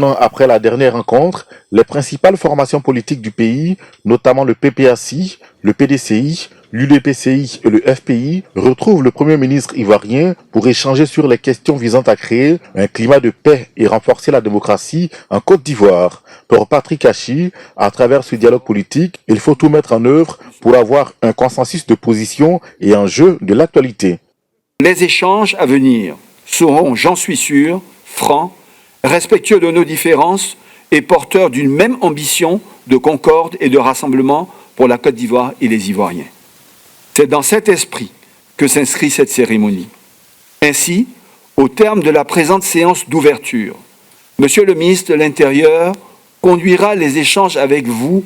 Un an après la dernière rencontre, les principales formations politiques du pays, notamment le PPACI, le PDCI, l'UDPCI et le FPI, retrouvent le Premier ministre ivoirien pour échanger sur les questions visant à créer un climat de paix et renforcer la démocratie en Côte d'Ivoire. Pour Patrick Achi, à travers ce dialogue politique, il faut tout mettre en œuvre pour avoir un consensus de position et enjeux de l'actualité. Les échanges à venir seront, j'en suis sûr, francs, respectueux de nos différences et porteurs d'une même ambition de concorde et de rassemblement pour la Côte d'Ivoire et les Ivoiriens. C'est dans cet esprit que s'inscrit cette cérémonie. Ainsi, au terme de la présente séance d'ouverture, Monsieur le ministre de l'Intérieur conduira les échanges avec vous.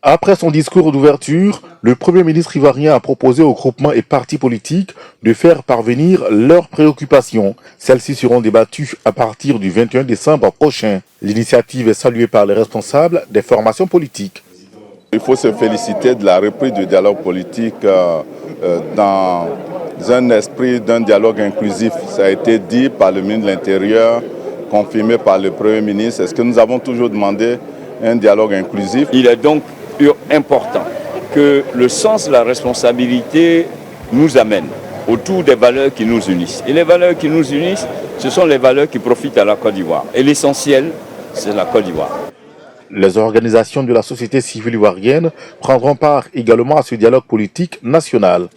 Après son discours d'ouverture, le Premier ministre ivoirien a proposé aux groupements et partis politiques de faire parvenir leurs préoccupations. Celles-ci seront débattues à partir du 21 décembre prochain. L'initiative est saluée par les responsables des formations politiques. Il faut se féliciter de la reprise du dialogue politique dans un esprit d'un dialogue inclusif. Ça a été dit par le ministre de l'Intérieur, confirmé par le Premier ministre. Est-ce que nous avons toujours demandé un dialogue inclusif? Il est donc important que le sens de la responsabilité nous amène autour des valeurs qui nous unissent. Et les valeurs qui nous unissent, ce sont les valeurs qui profitent à la Côte d'Ivoire. Et l'essentiel, c'est la Côte d'Ivoire. Les organisations de la société civile ivoirienne prendront part également à ce dialogue politique national.